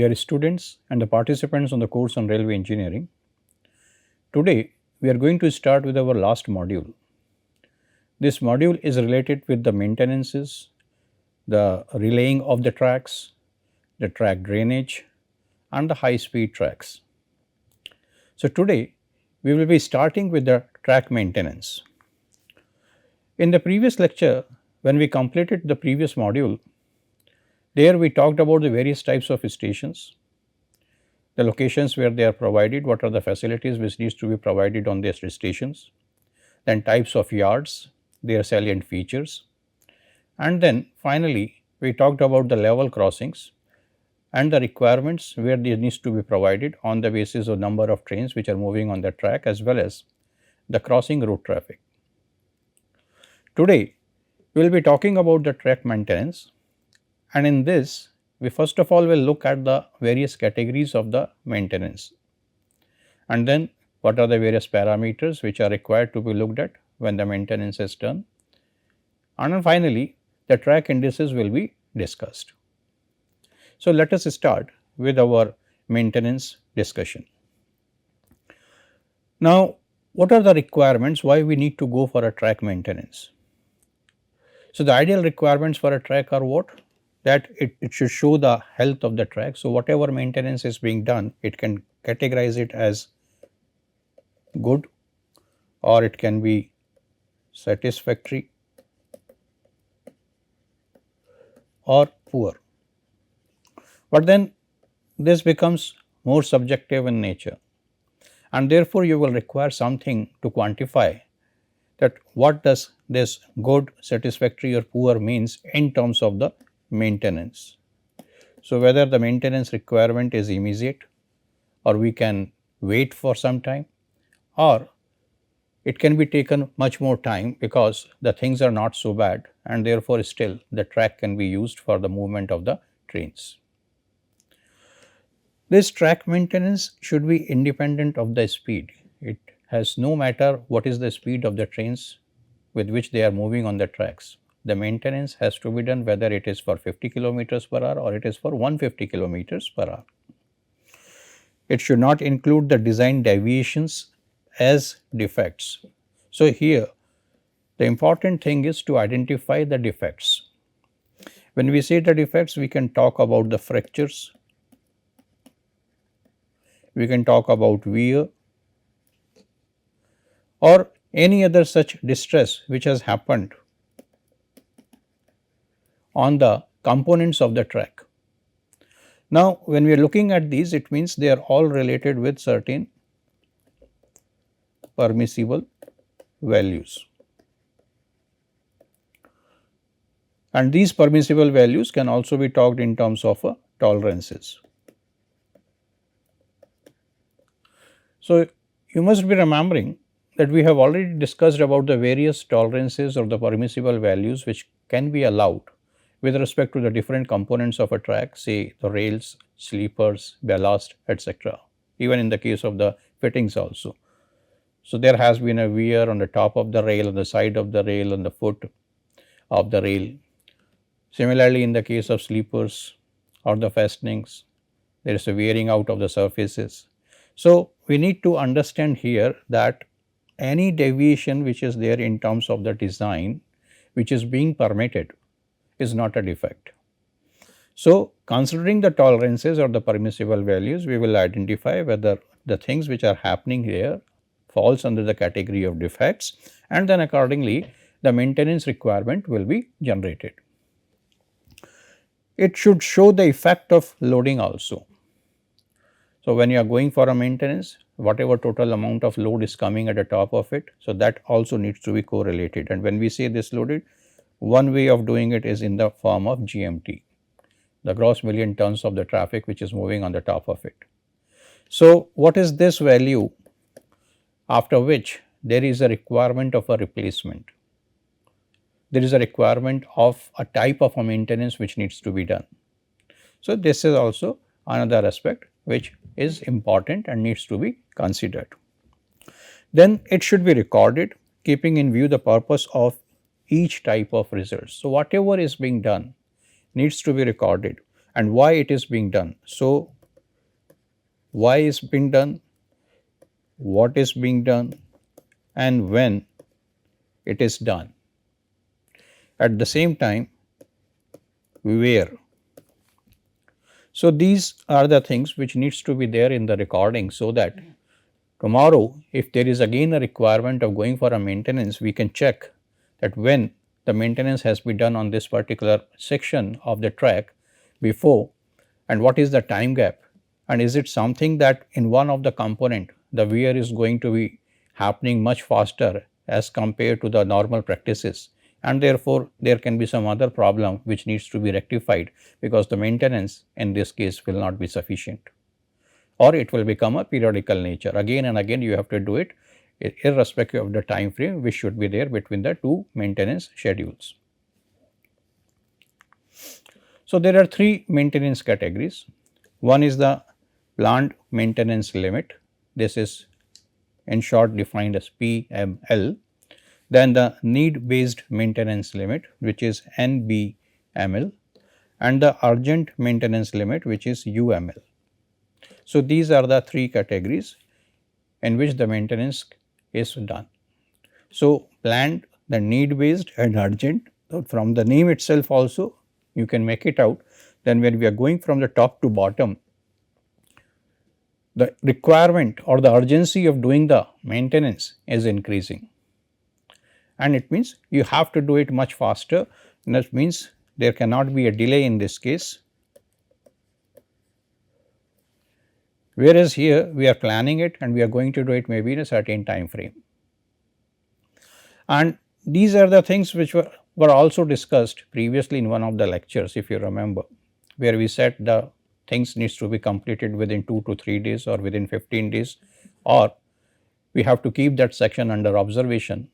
Dear students and the participants on the course on railway engineering, today we are going to start with our last module. This module is related with the maintenances, the relaying of the tracks, the track drainage and the high speed tracks. So, today we will be starting with the track maintenance. In the previous lecture, when we completed the previous module, there we talked about the various types of stations, the locations where they are provided, what are the facilities which needs to be provided on these stations, then types of yards, their salient features, and then finally we talked about the level crossings and the requirements where they needs to be provided on the basis of number of trains which are moving on the track as well as the crossing route traffic. Today we will be talking about the track maintenance, and in this we first of all will look at the various categories of the maintenance, and then what are the various parameters which are required to be looked at when the maintenance is done, and then finally the track indices will be discussed. So, let us start with our maintenance discussion. Now, what are the requirements why we need to go for a track maintenance? So, the ideal requirements for a track are what? That it should show the health of the track. So, whatever maintenance is being done, it can categorize it as good or it can be satisfactory or poor. But then this becomes more subjective in nature, and therefore you will require something to quantify that what does this good, satisfactory or poor means in terms of the maintenance. So, whether the maintenance requirement is immediate or we can wait for some time, or it can be taken much more time because the things are not so bad and therefore still the track can be used for the movement of the trains. This track maintenance should be independent of the speed. It has no matter what is the speed of the trains with which they are moving on the tracks. The maintenance has to be done whether it is for 50 kilometers per hour or it is for 150 kilometers per hour. It should not include the design deviations as defects. So, here the important thing is to identify the defects. When we say the defects, we can talk about the fractures, we can talk about wear or any other such distress which has happened on the components of the track. Now, when we are looking at these, it means they are all related with certain permissible values, and these permissible values can also be talked in terms of tolerances. So, you must be remembering that we have already discussed about the various tolerances or the permissible values which can be allowed with respect to the different components of a track, say the rails, sleepers, ballast, etc., even in the case of the fittings also. So, there has been a wear on the top of the rail, on the side of the rail, on the foot of the rail. Similarly, in the case of sleepers or the fastenings, there is a wearing out of the surfaces. So, we need to understand here that any deviation which is there in terms of the design which is being permitted is not a defect. So, considering the tolerances or the permissible values, we will identify whether the things which are happening here falls under the category of defects, and then accordingly the maintenance requirement will be generated. It should show the effect of loading also. So, when you are going for a maintenance, whatever total amount of load is coming at the top of it, so that also needs to be correlated, and when we say this loaded, one way of doing it is in the form of GMT, the gross million tons of the traffic which is moving on the top of it. So, what is this value after which there is a requirement of a replacement? There is a requirement of a type of a maintenance which needs to be done. So, this is also another aspect which is important and needs to be considered. Then it should be recorded keeping in view the purpose of each type of results. So, whatever is being done needs to be recorded, and why it is being done. So, why is being done, what is being done, and when it is done. At the same time, where. So, these are the things which needs to be there in the recording, so that tomorrow if there is again a requirement of going for a maintenance, we can check that when the maintenance has been done on this particular section of the track before, and what is the time gap, and is it something that in one of the component the wear is going to be happening much faster as compared to the normal practices, and therefore there can be some other problem which needs to be rectified, because the maintenance in this case will not be sufficient, or it will become a periodical nature. Again and again you have to do it irrespective of the time frame which should be there between the two maintenance schedules. So, there are three maintenance categories. One is the plant maintenance limit, this is in short defined as PML. Then the need based maintenance limit, which is NBML, and the urgent maintenance limit, which is UML. So, these are the three categories in which the maintenance is done. So, planned, the need based and urgent, so from the name itself also you can make it out. Then when we are going from the top to bottom, the requirement or the urgency of doing the maintenance is increasing, and it means you have to do it much faster, and that means there cannot be a delay in this case. Whereas here we are planning it and we are going to do it maybe in a certain time frame. And these are the things which were also discussed previously in one of the lectures, if you remember, where we said the things needs to be completed within 2 to 3 days or within 15 days, or we have to keep that section under observation,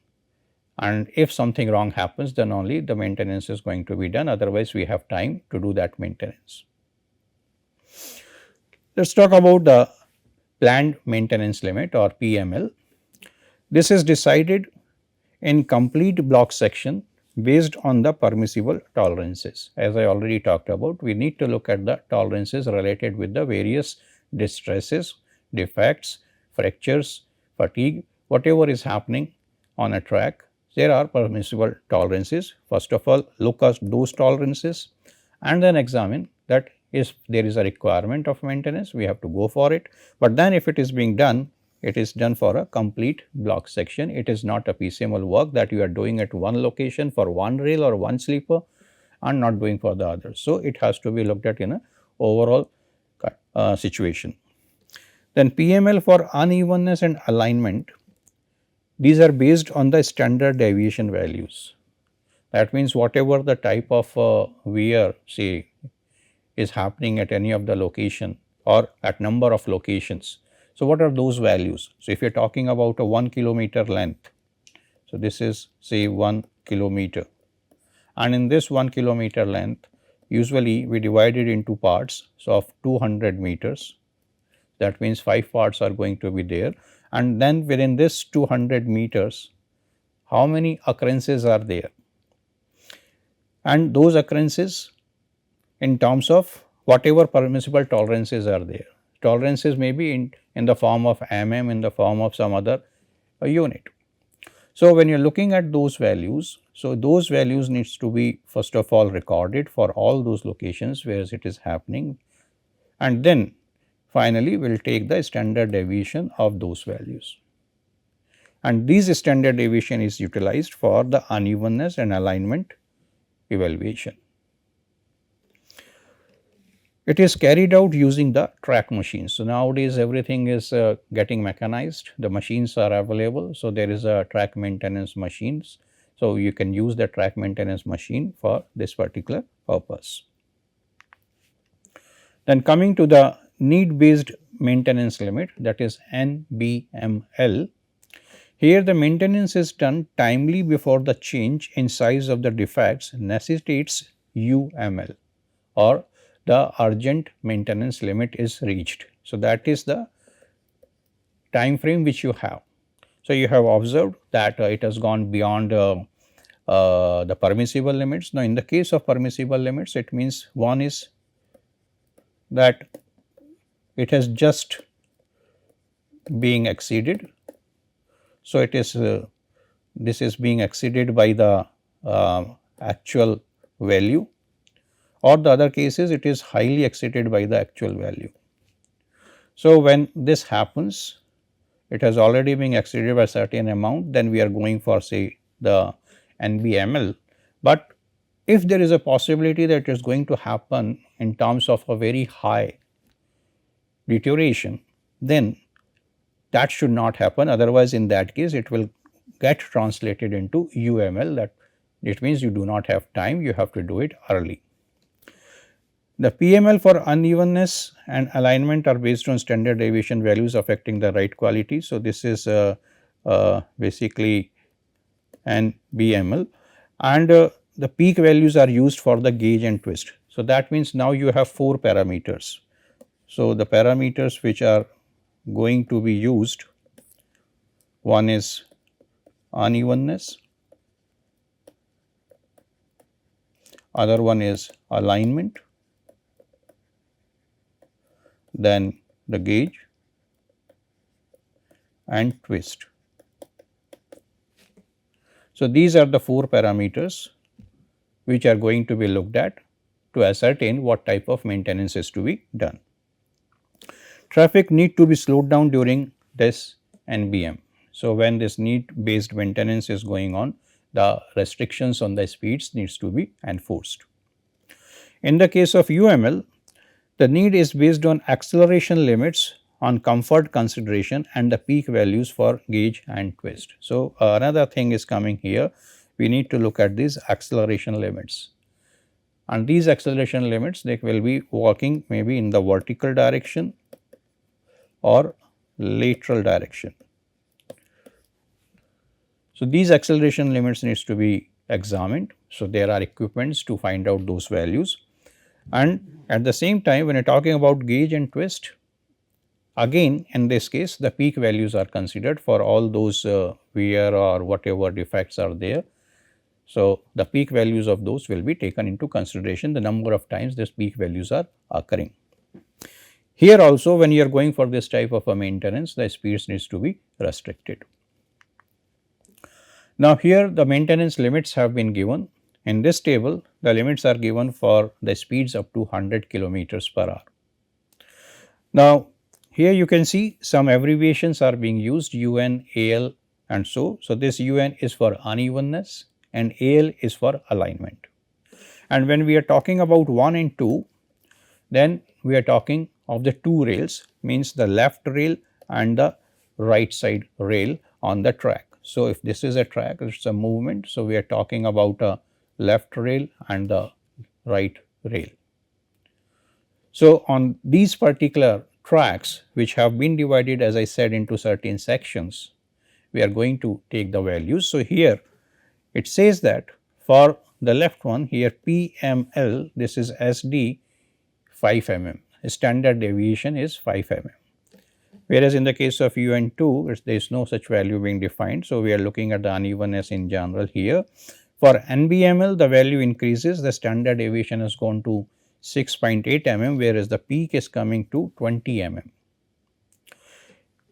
and if something wrong happens then only the maintenance is going to be done, otherwise we have time to do that maintenance. Let us talk about the planned maintenance limit or PML. This is decided in complete block section based on the permissible tolerances. As I already talked about, we need to look at the tolerances related with the various distresses, defects, fractures, fatigue, whatever is happening on a track. There are permissible tolerances. First of all, look at those tolerances and then examine that if there is a requirement of maintenance, we have to go for it. But then if it is being done, it is done for a complete block section. It is not a piecemeal work that you are doing at one location for one rail or one sleeper and not doing for the other. So, it has to be looked at in a overall situation. Then PML for unevenness and alignment, these are based on the standard deviation values. That means whatever the type of wear say is happening at any of the location or at number of locations. So, what are those values? So, if you are talking about a 1 kilometer length, so this is say 1 kilometer, and in this 1 kilometer length usually we divide it into parts, so of 200 meters, that means 5 parts are going to be there, and then within this 200 meters how many occurrences are there, and those occurrences in terms of whatever permissible tolerances are there. Tolerances may be in the form of mm, in the form of some other unit. So, when you are looking at those values, so those values needs to be first of all recorded for all those locations where it is happening, and then finally we will take the standard deviation of those values, and these standard deviation is utilized for the unevenness and alignment evaluation. It is carried out using the track machines. So, nowadays everything is getting mechanized, the machines are available. So, there is a track maintenance machines. So, you can use the track maintenance machine for this particular purpose. Then coming to the need based maintenance limit, that is NBML. Here the maintenance is done timely before the change in size of the defects necessitates UML, or the urgent maintenance limit is reached. So, that is the time frame which you have. So, you have observed that it has gone beyond the permissible limits. Now, in the case of permissible limits, it means one is that it has just being exceeded. So, it is this is being exceeded by the actual value, or the other case is it is highly exceeded by the actual value. So, when this happens, it has already been exceeded by a certain amount, then we are going for say the NBML. But if there is a possibility that it is going to happen in terms of a very high deterioration, then that should not happen, otherwise in that case it will get translated into UML, that it means you do not have time, you have to do it early. The PML for unevenness and alignment are based on standard deviation values affecting the right quality. So, this is basically an BML, and the peak values are used for the gauge and twist. So, that means now you have 4 parameters. So, the parameters which are going to be used, one is unevenness, other one is alignment, then the gauge and twist. So, these are the 4 parameters which are going to be looked at to ascertain what type of maintenance is to be done. Traffic need to be slowed down during this NBM. So, when this need based maintenance is going on, the restrictions on the speeds needs to be enforced. In the case of UML, the need is based on acceleration limits on comfort consideration and the peak values for gauge and twist. So, another thing is coming here, we need to look at these acceleration limits, and these acceleration limits they will be working maybe in the vertical direction or lateral direction. So, these acceleration limits needs to be examined. So, there are equipments to find out those values, and at the same time when you are talking about gauge and twist, again in this case the peak values are considered for all those wear or whatever defects are there. So, the peak values of those will be taken into consideration, the number of times these peak values are occurring. Here also when you are going for this type of a maintenance, the speeds needs to be restricted. Now, here the maintenance limits have been given. In this table, the limits are given for the speeds up to 100 kilometers per hour. Now, here you can see some abbreviations are being used, UN, AL and so. So, this UN is for unevenness and AL is for alignment. And when we are talking about 1 and 2, then we are talking of the 2 rails, means the left rail and the right side rail on the track. So, if this is a track, it is a movement. So, we are talking about a left rail and the right rail. So, on these particular tracks which have been divided, as I said, into certain sections, we are going to take the values. So, here it says that for the left one here PML, this is SD 5 mm, standard deviation is 5 mm. Whereas, in the case of UN2, there is no such value being defined. So, we are looking at the unevenness in general here. For NBML, the value increases, the standard deviation has gone to 6.8 mm, whereas the peak is coming to 20 mm.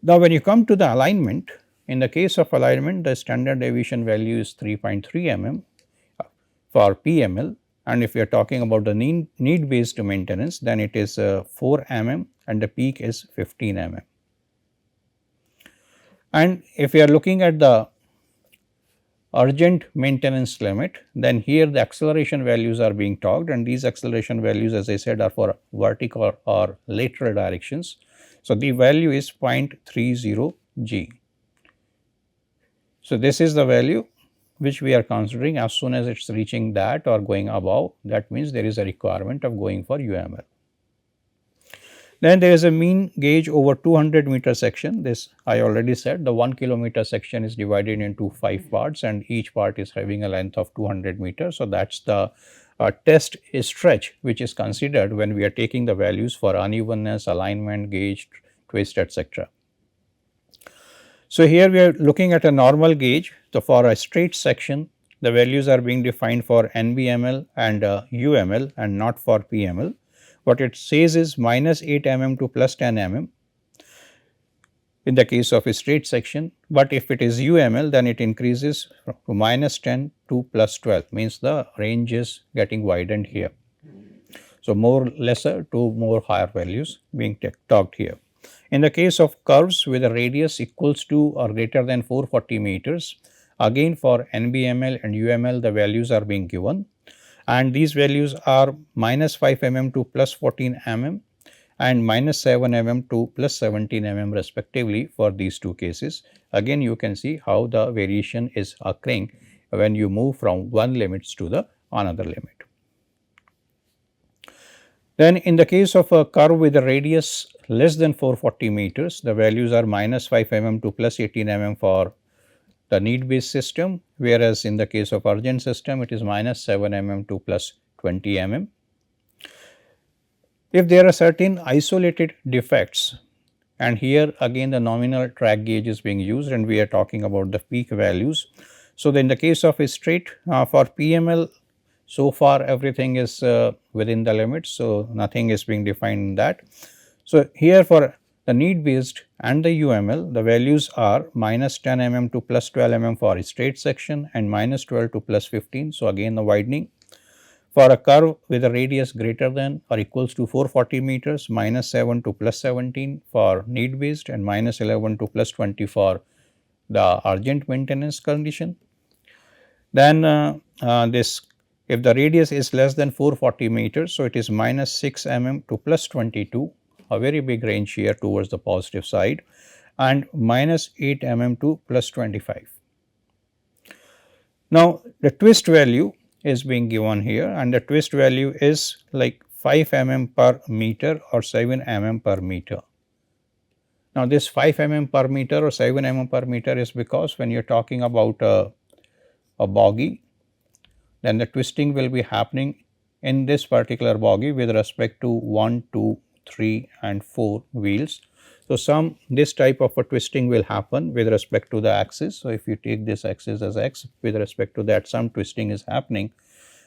Now, when you come to the alignment, in the case of alignment, the standard deviation value is 3.3 mm for PML, and if we are talking about the need based maintenance, then it is 4 mm and the peak is 15 mm. And if we are looking at the urgent maintenance limit, then here the acceleration values are being talked, and these acceleration values, as I said, are for vertical or lateral directions. So, the value is 0.30 g. So, this is the value which we are considering. As soon as it is reaching that or going above, that means there is a requirement of going for UML. Then there is a mean gauge over 200 meter section. This I already said, the 1 kilometer section is divided into 5 parts and each part is having a length of 200 meters. So, that is the test stretch which is considered when we are taking the values for unevenness, alignment, gauge, twist, etc. So, here we are looking at a normal gauge. So, for a straight section, the values are being defined for NBML and UML and not for PML. what it says is minus 8 mm to plus 10 mm in the case of a straight section, but if it is UML then it increases to minus 10 to plus 12, means the range is getting widened here. So, more lesser to more higher values being talked here. In the case of curves with a radius equals to or greater than 440 meters, again for NBML and UML the values are being given, and these values are minus 5 mm to plus 14 mm and minus 7 mm to plus 17 mm respectively for these two cases. Again you can see how the variation is occurring when you move from one limits to the another limit. Then in the case of a curve with a radius less than 440 meters, the values are minus 5 mm to plus 18 mm for the need based system, whereas in the case of urgent system it is minus 7 mm to plus 20 mm. If there are certain isolated defects, and here again the nominal track gauge is being used and we are talking about the peak values. So, in the case of a straight for PML, so far everything is within the limits. So, nothing is being defined in that. So, here for the need based and the UML, the values are minus 10 mm to plus 12 mm for a straight section and minus 12 to plus 15. So, again the widening. For a curve with a radius greater than or equals to 440 meters, minus 7 to plus 17 for need based and minus 11 to plus 20 for the urgent maintenance condition. Then this, if the radius is less than 440 meters, so it is minus 6 mm to plus 22, a very big range here towards the positive side, and minus 8 mm to plus 25. Now, the twist value is being given here, and the twist value is like 5 mm per meter or 7 mm per meter. Now, this 5 mm per meter or 7 mm per meter is because when you are talking about a bogie, then the twisting will be happening in this particular bogie with respect to 1, 2, 3 and 4 wheels. So, this type of a twisting will happen with respect to the axis. So, if you take this axis as x, with respect to that some twisting is happening,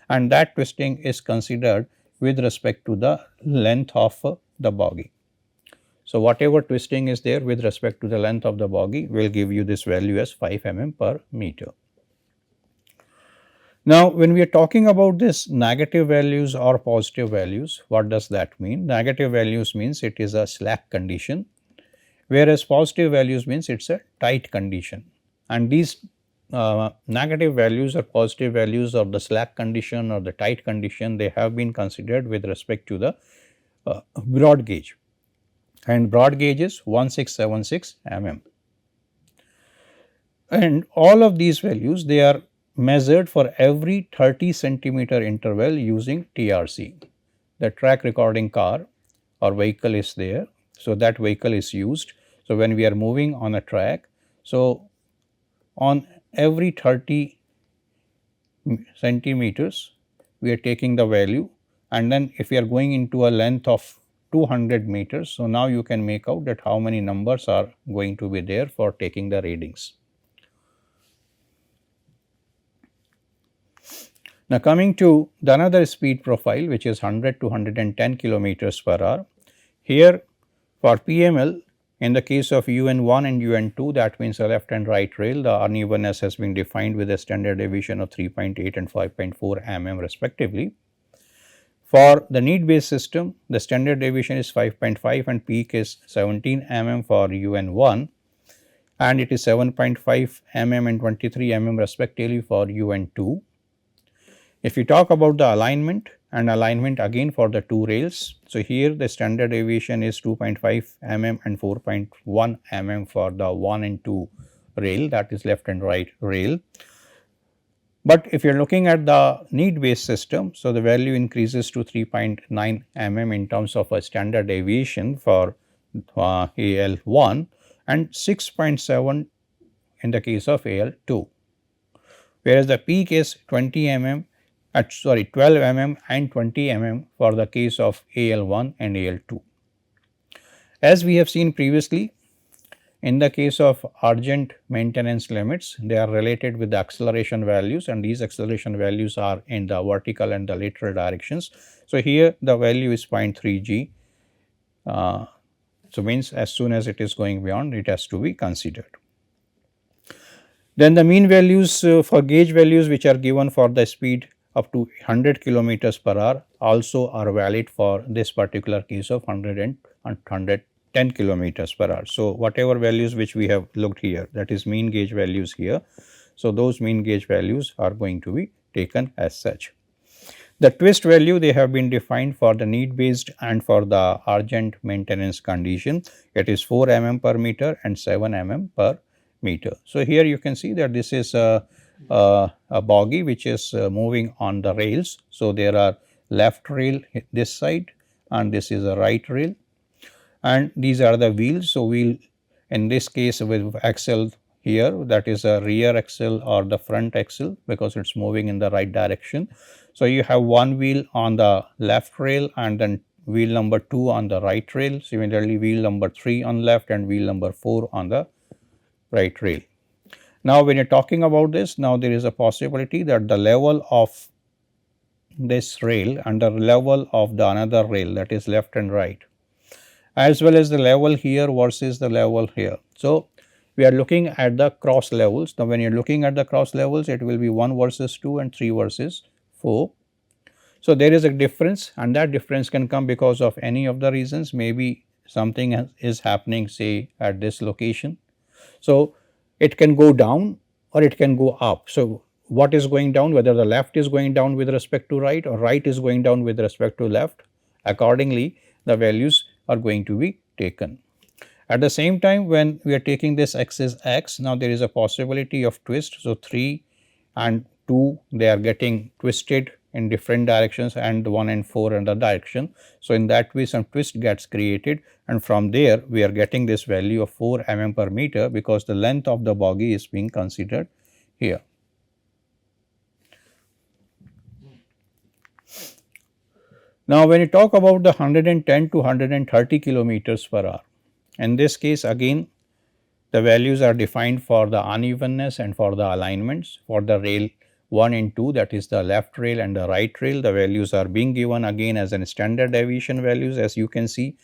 and that twisting is considered with respect to the length of the bogie. So, whatever twisting is there with respect to the length of the bogie will give you this value as 5 mm per meter. Now, when we are talking about this negative values or positive values, what does that mean? Negative values means it is a slack condition, whereas positive values means it is a tight condition, and these negative values or positive values or the slack condition or the tight condition, they have been considered with respect to the broad gauge, and broad gauge is 1676 mm. And all of these values, they are measured for every 30 centimeter interval using TRC. The track recording car or vehicle is there. So, that vehicle is used. So, when we are moving on a track, so on every 30 centimeters we are taking the value, and then if we are going into a length of 200 meters. So, now you can make out that how many numbers are going to be there for taking the readings. Now, coming to the another speed profile, which is 100 to 110 kilometers per hour. Here for PML, in the case of UN1 and UN2, that means a left and right rail, the unevenness has been defined with a standard deviation of 3.8 and 5.4 mm respectively. For the need based system, the standard deviation is 5.5 and peak is 17 mm for UN1, and it is 7.5 mm and 23 mm respectively for UN2. If you talk about the alignment and alignment again for the two rails, so here the standard deviation is 2.5 mm and 4.1 mm for the 1 and 2 rail, that is left and right rail. But if you are looking at the need based system, so the value increases to 3.9 mm in terms of a standard deviation for AL1 and 6.7 in the case of AL2, whereas the peak is 20 mm 12 mm and 20 mm for the case of AL1 and AL2. As we have seen previously, In the case of urgent maintenance limits, they are related with the acceleration values, and these acceleration values are in the vertical and the lateral directions. So, here the value is 0.3 g. So, means as soon as it is going beyond, it has to be considered. Then the mean values for gauge values which are given for the speed up to 100 kilometers per hour also are valid for this particular case of 100 and 110 kilometers per hour. So, whatever values which we have looked here, that is mean gauge values here. So, those mean gauge values are going to be taken as such. The twist value, they have been defined for the need based and for the urgent maintenance condition. It is 4 mm per meter and 7 mm per meter. So, here you can see that this is a bogie which is moving on the rails. So, there are left rail this side and this is a right rail, and these are the wheels. So, wheel in this case with axle here, that is a rear axle or the front axle, because it is moving in the right direction. So, you have one wheel on the left rail and then wheel number 2 on the right rail, similarly wheel number 3 on left and wheel number 4 on the right rail. Now, when you are talking about this, now there is a possibility that the level of this rail and the level of the another rail, that is left and right, as well as the level here versus the level here. So, we are looking at the cross levels. Now, when you are looking at the cross levels, it will be 1 versus 2 and 3 versus 4. So, there is a difference, and that difference can come because of any of the reasons. Maybe something is happening, say at this location. So, it can go down or it can go up. So, what is going down, whether the left is going down with respect to right or right is going down with respect to left, accordingly the values are going to be taken. At the same time, when we are taking this axis x, now there is a possibility of twist. So, 3 and 2, they are getting twisted in different directions, and 1 and 4 in the direction. So, in that way some twist gets created, and from there we are getting this value of 4 mm per meter, because the length of the bogie is being considered here. Now, when you talk about the 110 to 130 kilometers per hour, in this case again the values are defined for the unevenness and for the alignments. For the rail 1 and 2, that is the left rail and the right rail, the values are being given again as an standard deviation values, as you can see,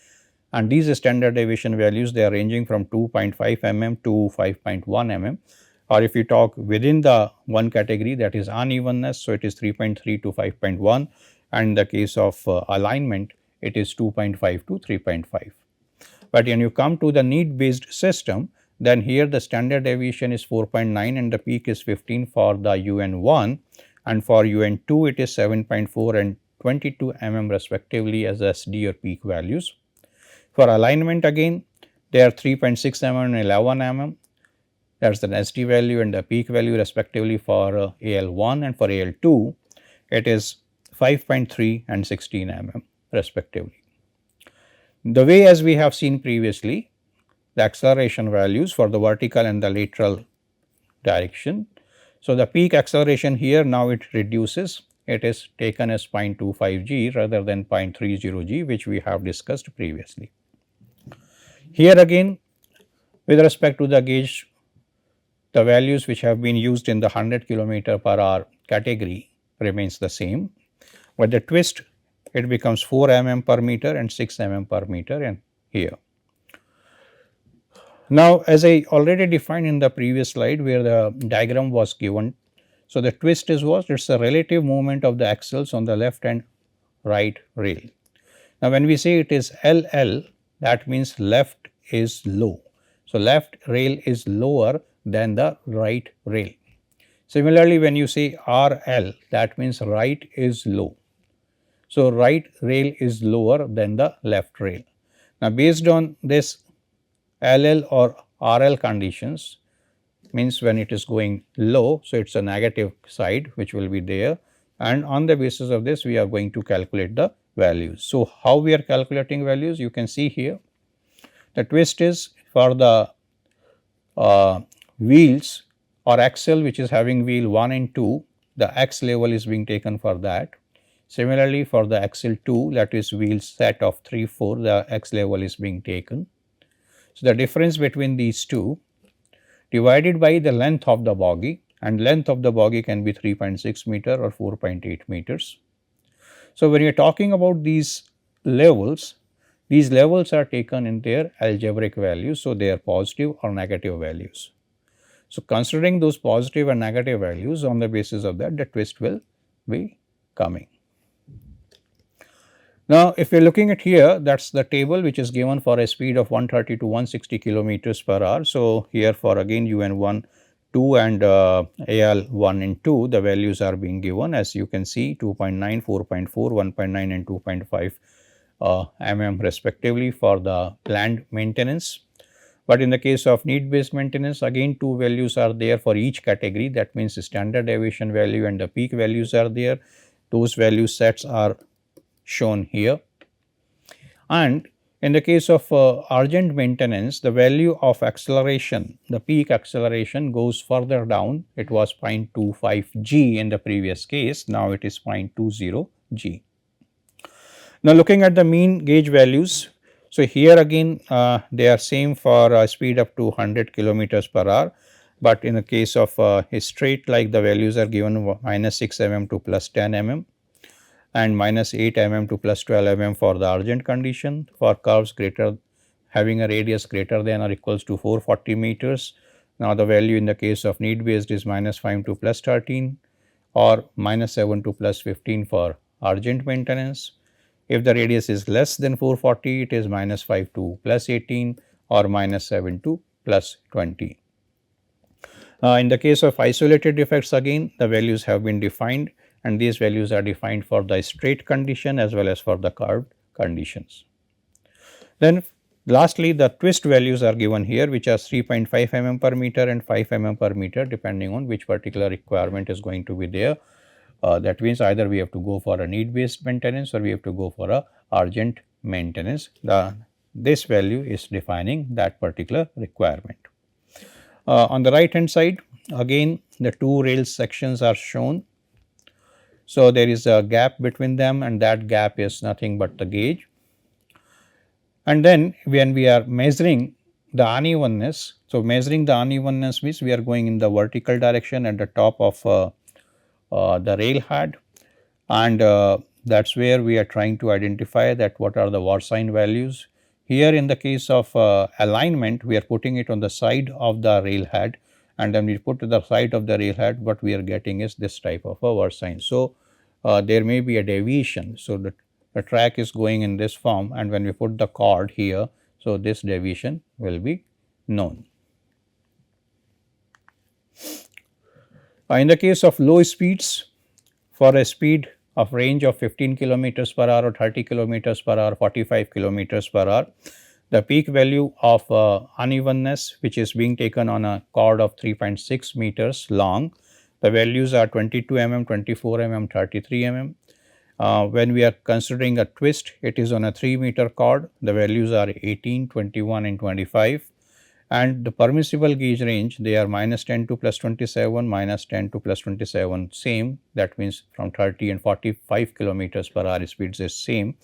and these standard deviation values, they are ranging from 2.5 mm to 5.1 mm, or if you talk within the one category, that is unevenness, so it is 3.3 to 5.1, and in the case of alignment it is 2.5 to 3.5. But when you come to the need based system, then here the standard deviation is 4.9 and the peak is 15 for the UN1, and for UN2 it is 7.4 and 22 mm respectively as SD or peak values. For alignment again, they are 3.6 mm and 11 mm, that is the SD value and the peak value respectively for AL1, and for AL2 it is 5.3 and 16 mm respectively. The way as we have seen previously, the acceleration values for the vertical and the lateral direction. So, the peak acceleration here now it reduces, it is taken as 0.25 g rather than 0.30 g, which we have discussed previously. Here again, with respect to the gauge, the values which have been used in the 100 km per hour category remains the same, but the twist, it becomes 4 mm per meter and 6 mm per meter and here. Now, as I already defined in the previous slide where the diagram was given, so the twist is what? It is the relative movement of the axles on the left and right rail. Now, when we say it is LL, that means left is low. So, left rail is lower than the right rail. Similarly, when you say RL, that means right is low. So, right rail is lower than the left rail. Now, based on this LL or RL conditions, means when it is going low, so it is a negative side which will be there, and on the basis of this we are going to calculate the values. So, how we are calculating values? You can see here the twist is for the wheels or axle which is having wheel 1 and 2, the x level is being taken for that. Similarly, for the axle 2, that is wheel set of 3, 4, the x level is being taken. So, the difference between these two divided by the length of the bogie, and length of the bogie can be 3.6 meter or 4.8 meters. So, when you are talking about these levels are taken in their algebraic values. So, they are positive or negative values. So, considering those positive and negative values, on the basis of that the twist will be coming. Now, if we are looking at here, that is the table which is given for a speed of 130 to 160 kilometers per hour. So, here for again UN1, 2 and AL1 and 2, the values are being given, as you can see 2.9, 4.4, 1.9 and 2.5 mm respectively for the planned maintenance. But in the case of need based maintenance, again two values are there for each category, that means standard deviation value and the peak values are there. Those value sets are shown here. And in the case of urgent maintenance, the value of acceleration, the peak acceleration goes further down. It was 0.25 g in the previous case, now it is 0.20 g. Now, looking at the mean gauge values, so here again they are same for speed up to 100 kilometers per hour, but in the case of a straight, like the values are given minus 6 mm to plus 10 mm and minus 8 mm to plus 12 mm for the urgent condition. For curves greater, having a radius greater than or equals to 440 meters. Now, the value in the case of need based is minus 5 to plus 13 or minus 7 to plus 15 for urgent maintenance. If the radius is less than 440, it is minus 5 to plus 18 or minus 7 to plus 20. In the case of isolated defects, again the values have been defined, and these values are defined for the straight condition as well as for the curved conditions. Then lastly, the twist values are given here, which are 3.5 mm per meter and 5 mm per meter, depending on which particular requirement is going to be there. That means either we have to go for a need based maintenance or we have to go for a urgent maintenance. This value is defining that particular requirement. On the right hand side, again the two rail sections are shown. So, there is a gap between them, and that gap is nothing but the gauge. And then when we are measuring the unevenness, so measuring the unevenness means we are going in the vertical direction at the top of the rail head, and that is where we are trying to identify that what are the Warsine values. Here in the case of alignment, we are putting it on the side of the rail head, and then we put to the side of the rail head, what we are getting is this type of a Warsine. So, there may be a deviation. So, the track is going in this form, and when we put the cord here, so this deviation will be known. In the case of low speeds, for a speed of range of 15 kilometers per hour or 30 kilometers per hour, 45 kilometers per hour, the peak value of unevenness, which is being taken on a cord of 3.6 meters long, the values are 22 mm, 24 mm, 33 mm. When we are considering a twist, it is on a 3 meter cord, the values are 18, 21 and 25. And the permissible gauge range, they are minus 10 to plus 27, minus 10 to plus 27 same, that means from 30 and 45 kilometers per hour speeds is same.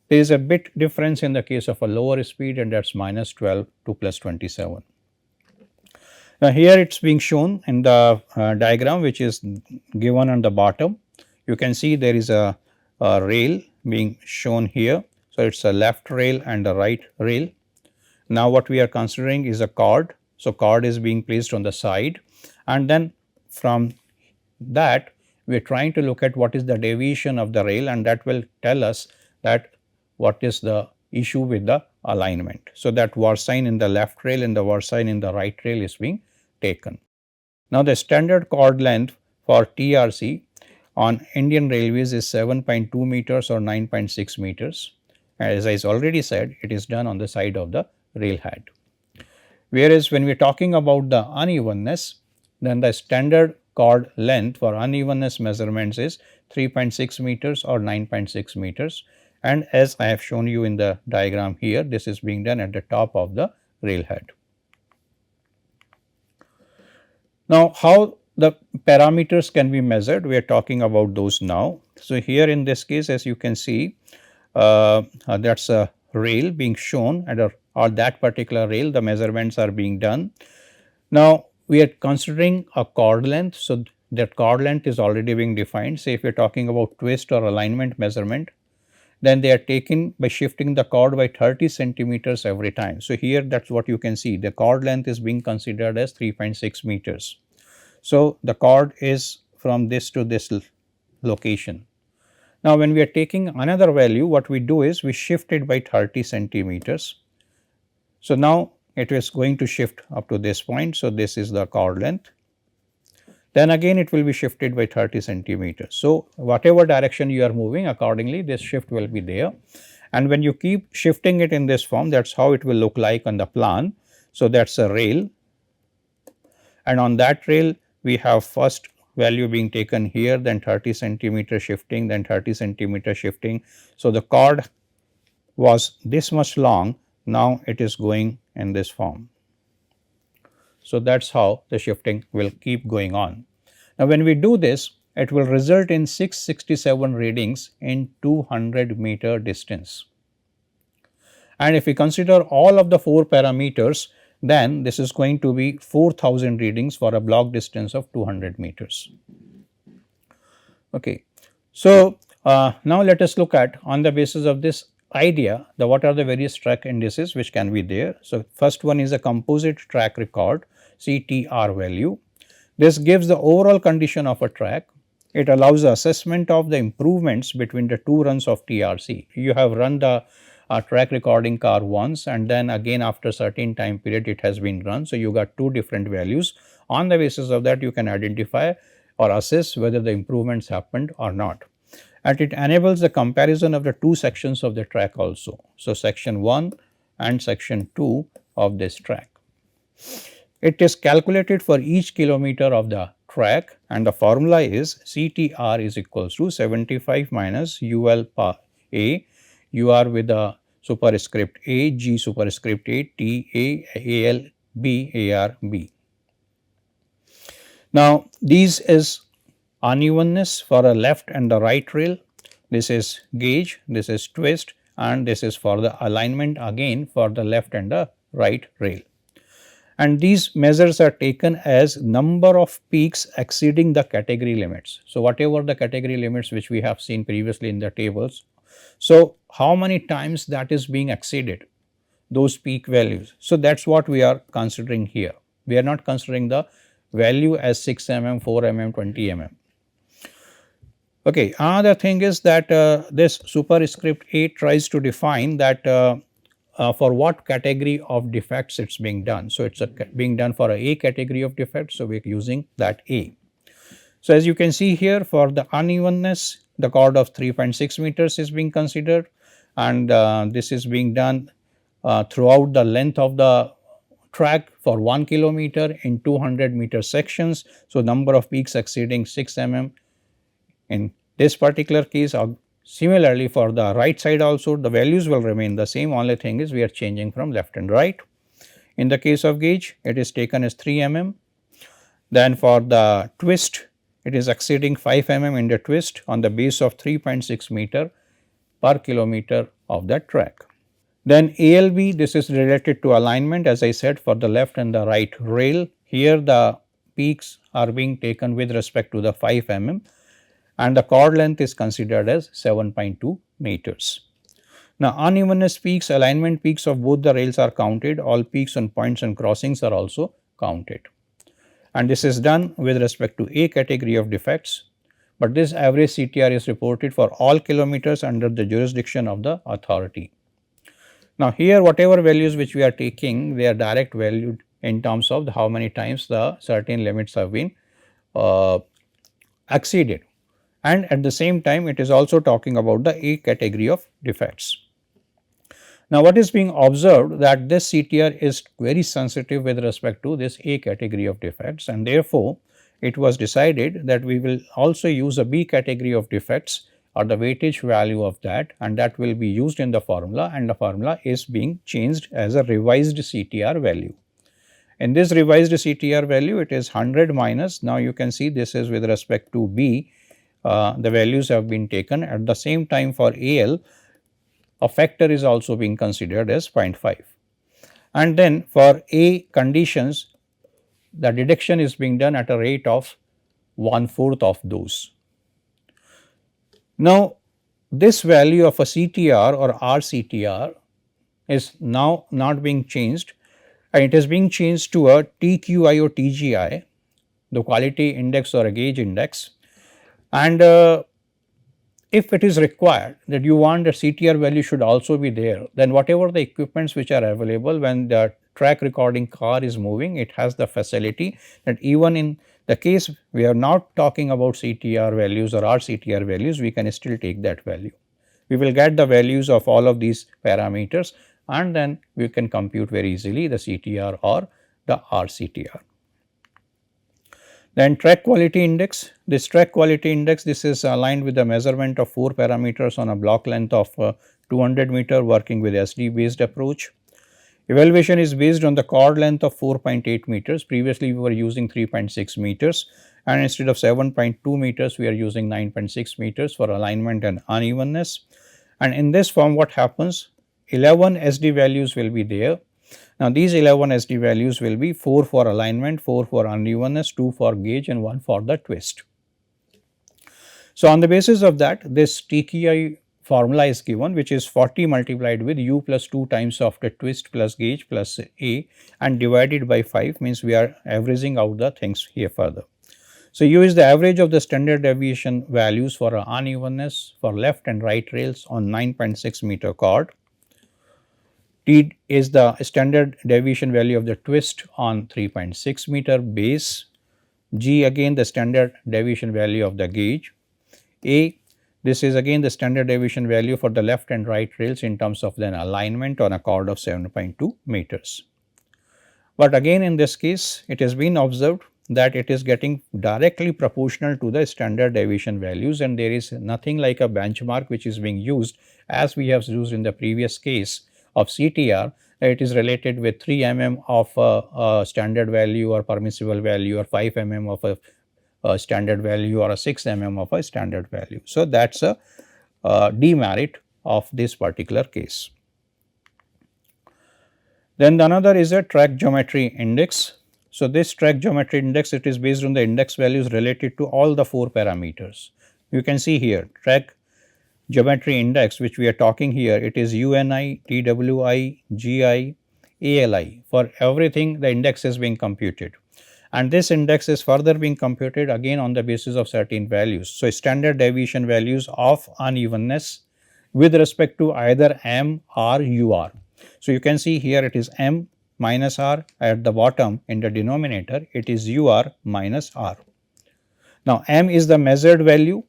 There is a bit difference in the case of a lower speed, and that is minus 12 to plus 27. Now, here it is being shown in the diagram which is given on the bottom. You can see there is a rail being shown here. So, it is a left rail and a right rail. Now, what we are considering is a cord. So, cord is being placed on the side, and then from that we are trying to look at what is the deviation of the rail, and that will tell us that what is the issue with the alignment. So, that Warsine in the left rail and the Warsine in the right rail is being taken. Now, the standard cord length for TRC on Indian Railways is 7.2 meters or 9.6 meters. As I already said, it is done on the side of the rail head. Whereas, when we are talking about the unevenness, then the standard cord length for unevenness measurements is 3.6 meters or 9.6 meters, and as I have shown you in the diagram here, this is being done at the top of the rail head. Now, how the parameters can be measured, we are talking about those now. So, here in this case, as you can see, that is a rail being shown at or that particular rail the measurements are being done. Now, we are considering a chord length. So, that chord length is already being defined. Say if you are talking about twist or alignment measurement, then they are taken by shifting the chord by 30 centimeters every time. So, here that is what you can see, the chord length is being considered as 3.6 meters. So, the chord is from this to this location. Now, when we are taking another value, what we do is we shift it by 30 centimeters. So, now it is going to shift up to this point. So, this is the chord length. Then again it will be shifted by 30 centimeters. So, whatever direction you are moving, accordingly this shift will be there, and when you keep shifting it in this form, that is how it will look like on the plan. So, that is a rail, and on that rail we have first value being taken here, then 30 centimeter shifting, then 30 centimeter shifting. So, the chord was this much long, now it is going in this form. So, that is how the shifting will keep going on. Now, when we do this, it will result in 667 readings in 200 meter distance. And if we consider all of the 4 parameters, then this is going to be 4000 readings for a block distance of 200 meters. Okay. So, now let us look at, on the basis of this idea, what are the various track indices which can be there. So, first one is a composite track record CTR value. This gives the overall condition of a track. It allows the assessment of the improvements between the 2 runs of TRC. You have run the track recording car once, and then again after certain time period it has been run. So, you got 2 different values. On the basis of that, you can identify or assess whether the improvements happened or not. And it enables the comparison of the 2 sections of the track also. So, section 1 and section 2 of this track. It is calculated for each kilometer of the track, and the formula is CTR is equals to 75 minus UL A, UR with the superscript A, G superscript A, T A, AL B, AR B. Now, these is unevenness for a left and the right rail, this is gauge, this is twist, and this is for the alignment again for the left and the right rail. And these measures are taken as number of peaks exceeding the category limits. So, whatever the category limits which we have seen previously in the tables. So, how many times that is being exceeded, those peak values. So, that is what we are considering here. We are not considering the value as 6 mm, 4 mm, 20 mm. Okay. Another thing is that this superscript A tries to define that for what category of defects it is being done. So, it is being done for a category of defects. So, we are using that A. So, as you can see here, for the unevenness, the chord of 3.6 meters is being considered, and this is being done throughout the length of the track for 1 kilometer in 200 meter sections. So, number of peaks exceeding 6 mm in this particular case. Similarly, for the right side also the values will remain the same, only thing is we are changing from left and right. In the case of gauge, it is taken as 3 mm. Then for the twist, it is exceeding 5 mm in the twist on the base of 3.6 meter per kilometer of that track. Then ALB, this is related to alignment, as I said, for the left and the right rail. Here the peaks are being taken with respect to the 5 mm, and the chord length is considered as 7.2 meters. Now, unevenness peaks, alignment peaks of both the rails are counted, all peaks and points and crossings are also counted, and this is done with respect to A category of defects, but this average CTR is reported for all kilometers under the jurisdiction of the authority. Now, here whatever values which we are taking, they are direct valued in terms of how many times the certain limits have been exceeded, and at the same time it is also talking about the A category of defects. Now, what is being observed that this CTR is very sensitive with respect to this A category of defects, and therefore, it was decided that we will also use a B category of defects or the weightage value of that, and that will be used in the formula, and the formula is being changed as a revised CTR value. In this revised CTR value, it is 100 minus, now you can see this is with respect to B, the values have been taken. At the same time for AL, a factor is also being considered as 0.5. And then for A conditions, the deduction is being done at a rate of 1/4 of those. Now, this value of a CTR or RCTR is now not being changed, and it is being changed to a TQI or TGI, the quality index or a gauge index. And if it is required that you want the CTR value should also be there, then whatever the equipments which are available when the track recording car is moving, it has the facility that even in the case we are not talking about CTR values or RCTR values, we can still take that value. We will get the values of all of these parameters, and then we can compute very easily the CTR or the RCTR. Then track quality index, this track quality index, this is aligned with the measurement of 4 parameters on a block length of 200 meter working with SD based approach. Evaluation is based on the chord length of 4.8 meters. Previously we were using 3.6 meters, and instead of 7.2 meters we are using 9.6 meters for alignment and unevenness. And in this form what happens, 11 SD values will be there. Now, these 11 SD values will be 4 for alignment, 4 for unevenness, 2 for gauge and 1 for the twist. So, on the basis of that, this TQI formula is given, which is 40 multiplied with U plus 2 times of the twist plus gauge plus A and divided by 5, means we are averaging out the things here further. So, U is the average of the standard deviation values for unevenness for left and right rails on 9.6 meter chord. T is the standard deviation value of the twist on 3.6 meter base. G again the standard deviation value of the gauge. A, this is again the standard deviation value for the left and right rails in terms of then alignment on a chord of 7.2 meters. But again in this case it has been observed that it is getting directly proportional to the standard deviation values, and there is nothing like a benchmark which is being used as we have used in the previous case of CTR. It is related with 3 mm of a standard value or permissible value, or 5 mm of a standard value, or a 6 mm of a standard value. So, that is a demerit of this particular case. Then the another is a track geometry index. So, this track geometry index, it is based on the index values related to all the 4 parameters. You can see here track geometry index which we are talking here, it is UNI, TWI, GI, ALI. For everything the index is being computed, and this index is further being computed again on the basis of certain values. So, standard deviation values of unevenness with respect to either M or UR. So, you can see here it is M minus R, at the bottom in the denominator it is UR minus R. Now, M is the measured value,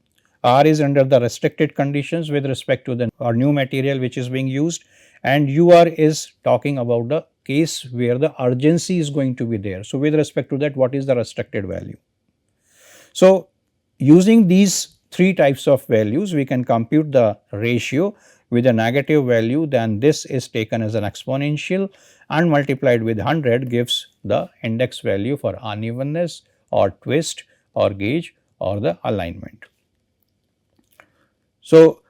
R is under the restricted conditions with respect to the new material which is being used, and UR is talking about the case where the urgency is going to be there. So, with respect to that, what is the restricted value? So, using these 3 types of values, we can compute the ratio with a negative value, then this is taken as an exponential and multiplied with 100 gives the index value for unevenness or twist or gauge or the alignment. So,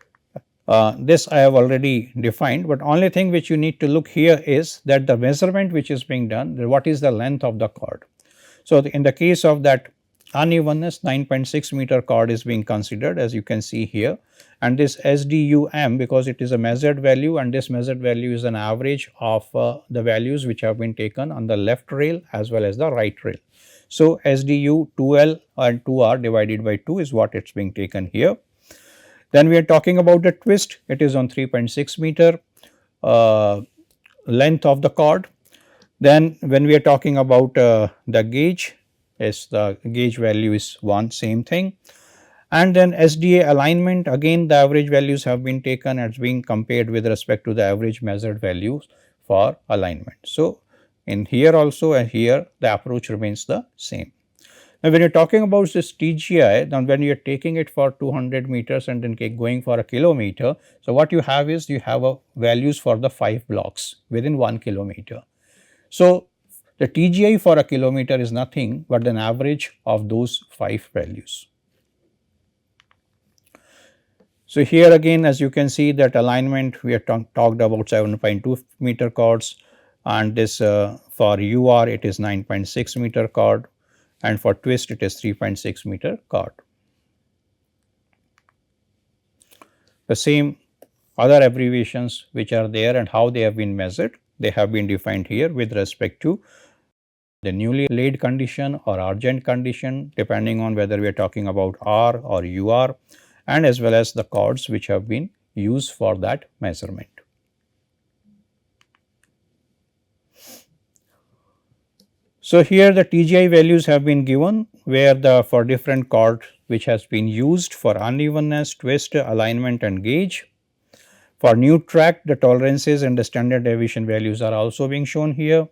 this I have already defined, but only thing which you need to look here is that the measurement which is being done, what is the length of the chord. So, in the case of that unevenness, 9.6 meter chord is being considered, as you can see here, and this SDUM, because it is a measured value, and this measured value is an average of the values which have been taken on the left rail as well as the right rail. So, SDU 2L and 2R divided by 2 is what it is being taken here. Then we are talking about the twist, it is on 3.6 meter length of the chord. Then when we are talking about the gauge, yes, the gauge value is one same thing. And then SDA alignment, again the average values have been taken as being compared with respect to the average measured values for alignment. So, in here also and here the approach remains the same. Now, when you are talking about this TGI, then when you are taking it for 200 meters and then going for a kilometer, so what you have is you have values for the 5 blocks within 1 kilometer. So, the TGI for a kilometer is nothing but an average of those 5 values. So, here again as you can see that alignment we have talked about 7.2 meter chords, and this for UR it is 9.6 meter chord, and for twist it is 3.6 meter chord. The same other abbreviations which are there and how they have been measured, they have been defined here with respect to the newly laid condition or argent condition, depending on whether we are talking about R or UR, and as well as the chords which have been used for that measurement. So, here the TGI values have been given where the for different chord which has been used for unevenness, twist, alignment and gauge. For new track, the tolerances and the standard deviation values are also being shown here.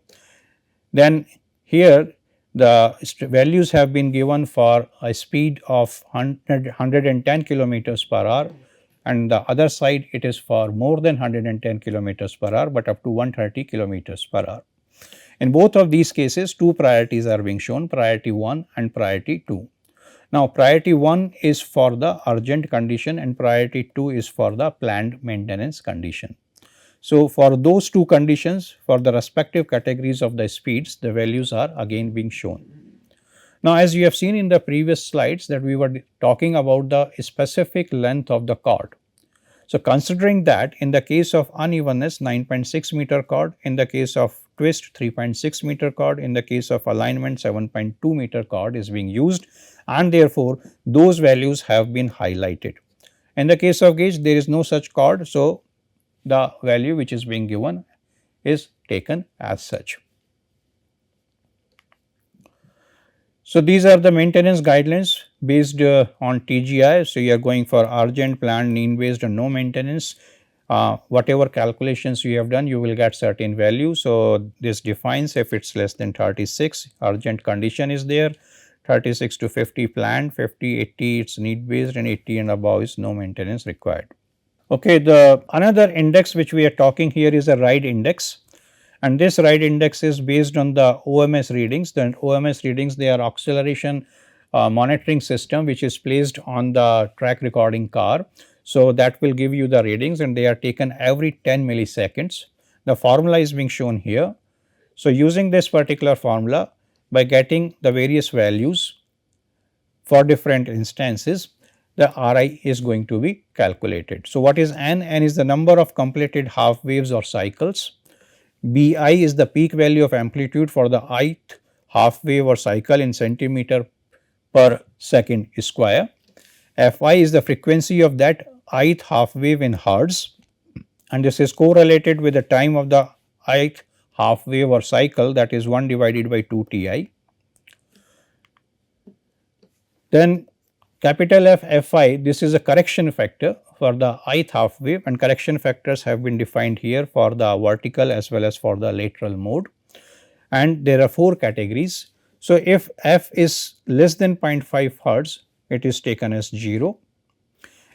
Then here the values have been given for a speed of 110 kilometers per hour, and the other side it is for more than 110 kilometers per hour, but up to 130 kilometers per hour. In both of these cases, two priorities are being shown, priority 1 and priority 2. Now, priority 1 is for the urgent condition and priority 2 is for the planned maintenance condition. So, for those two conditions, for the respective categories of the speeds, the values are again being shown. Now, as you have seen in the previous slides that we were talking about the specific length of the chord. So, considering that in the case of unevenness 9.6 meter chord, in the case of twist 3.6 meter chord, in the case of alignment 7.2 meter chord is being used, and therefore, those values have been highlighted. In the case of gauge there is no such chord. So, the value which is being given is taken as such. So, these are the maintenance guidelines based on TGI. So, you are going for urgent, planned, mean based and no maintenance. Whatever calculations you have done, you will get certain value. So, this defines if it is less than 36, urgent condition is there, 36 to 50 planned, 50, 80 it is need based and 80 and above is no maintenance required. Okay, the another index which we are talking here is a ride index, and this ride index is based on the OMS readings. The OMS readings, they are acceleration monitoring system which is placed on the track recording car. So, that will give you the readings and they are taken every 10 milliseconds. The formula is being shown here. So, using this particular formula, by getting the various values for different instances, the Ri is going to be calculated. So, what is N? N is the number of completed half waves or cycles. Bi is the peak value of amplitude for the ith half wave or cycle in centimeter per second square. Fi is the frequency of that ith half wave in hertz, and this is correlated with the time of the ith half wave or cycle, that is 1 divided by 2 Ti. Then capital F Fi, this is a correction factor for the ith half wave, and correction factors have been defined here for the vertical as well as for the lateral mode, and there are 4 categories. So, if F is less than 0.5 hertz, it is taken as 0.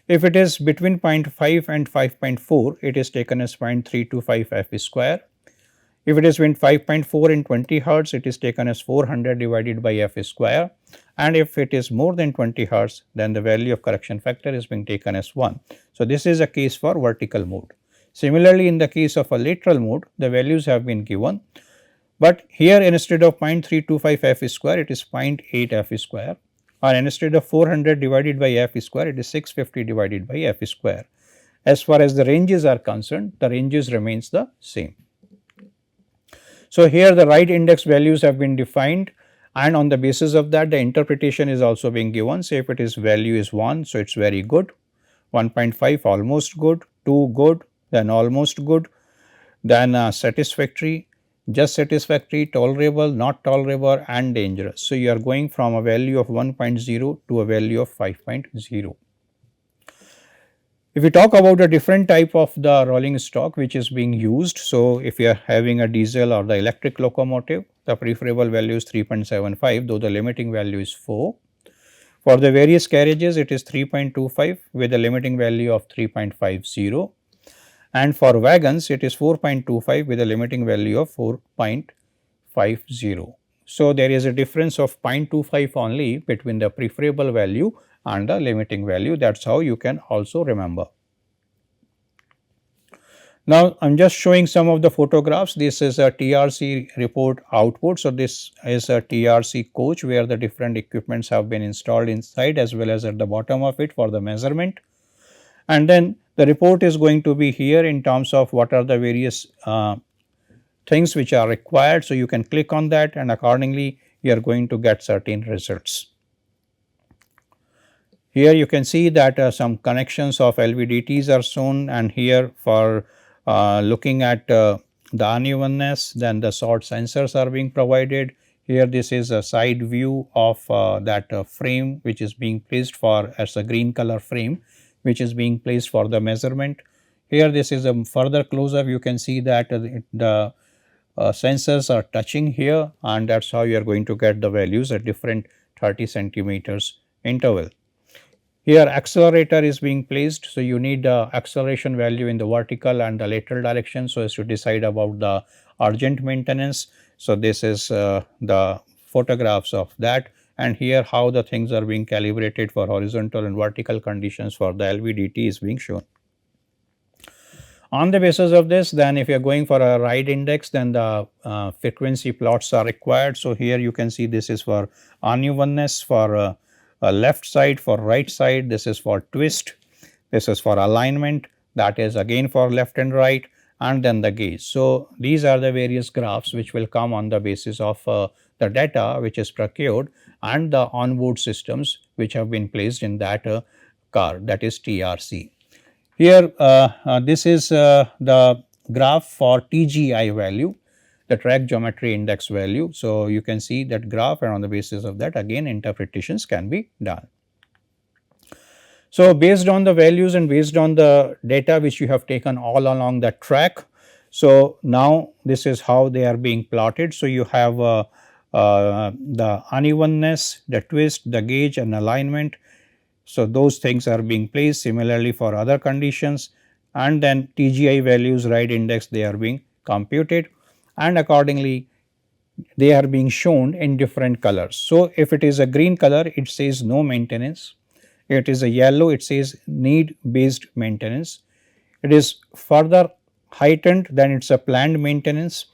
If it is between 0.5 and 5.4, it is taken as 0.325 F square. If it is between 5.4 and 20 hertz, it is taken as 400 divided by F square, and if it is more than 20 hertz, then the value of correction factor is being taken as 1. So, this is a case for vertical mode. Similarly, in the case of a lateral mode, the values have been given, but here instead of 0.325 F square, it is 0.8 F square, or instead of 400 divided by F square, it is 650 divided by F square. As far as the ranges are concerned, the ranges remains the same. So, here the ride index values have been defined, and on the basis of that the interpretation is also being given. So, if it is value is 1, so it is very good, 1.5 almost good, 2 good, then almost good, then satisfactory, just satisfactory, tolerable, not tolerable and dangerous. So, you are going from a value of 1.0 to a value of 5.0. If we talk about a different type of the rolling stock which is being used, so if you are having a diesel or the electric locomotive, the preferable value is 3.75, though the limiting value is 4. For the various carriages, it is 3.25 with a limiting value of 3.50, and for wagons, it is 4.25 with a limiting value of 4.50. So, there is a difference of 0.25 only between the preferable value and the limiting value. That is how you can also remember. Now, I am just showing some of the photographs. This is a TRC report output. So, this is a TRC coach where the different equipments have been installed inside as well as at the bottom of it for the measurement. And then the report is going to be here in terms of what are the various things which are required. So, you can click on that and accordingly you are going to get certain results. Here you can see that some connections of LVDTs are shown, and here for looking at the unevenness, then the sort sensors are being provided. Here this is a side view of that frame which is being placed for as a green color frame which is being placed for the measurement. Here this is a further close up, you can see that the sensors are touching here, and that is how you are going to get the values at different 30 centimeters interval. Here accelerator is being placed. So, you need the acceleration value in the vertical and the lateral direction so as to decide about the urgent maintenance. So, this is the photographs of that, and here how the things are being calibrated for horizontal and vertical conditions for the LVDT is being shown. On the basis of this, then if you are going for a ride index, then the frequency plots are required. So, here you can see this is for unevenness, for left side, for right side, this is for twist, this is for alignment, that is again for left and right, and then the gauge. So, these are the various graphs which will come on the basis of the data which is procured and the onboard systems which have been placed in that car, that is TRC. Here this is the graph for TGI value, the track geometry index value. So, you can see that graph, and on the basis of that again interpretations can be done. So, based on the values and based on the data which you have taken all along the track. So, now this is how they are being plotted. So, you have the unevenness, the twist, the gauge and alignment. So, those things are being placed similarly for other conditions, and then TGI values, ride index, they are being computed, and accordingly they are being shown in different colors. So, if it is a green color, it says no maintenance. If it is a yellow, it says need based maintenance. It is further heightened, then it is a planned maintenance,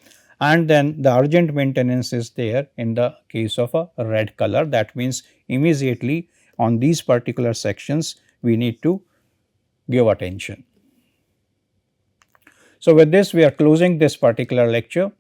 and then the urgent maintenance is there in the case of a red color. That means immediately on these particular sections we need to give attention. So, with this we are closing this particular lecture.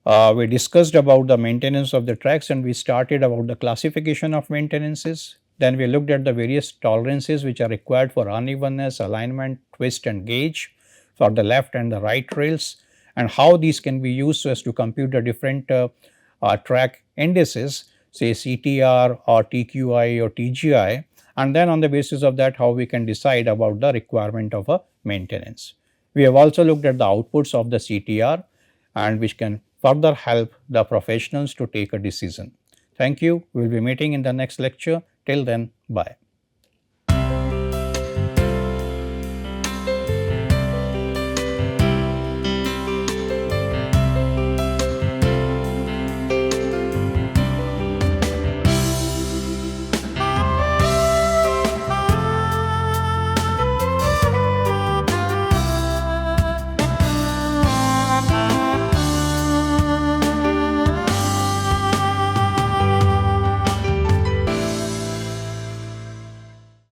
We discussed about the maintenance of the tracks, and we started about the classification of maintenances. Then we looked at the various tolerances which are required for unevenness, alignment, twist and gauge for the left and the right rails, and how these can be used so as to compute the different track indices, say CTR or TQI or TGI, and then on the basis of that how we can decide about the requirement of a maintenance. We have also looked at the outputs of the CTR, and which can further help the professionals to take a decision. Thank you. We will be meeting in the next lecture. Till then, bye.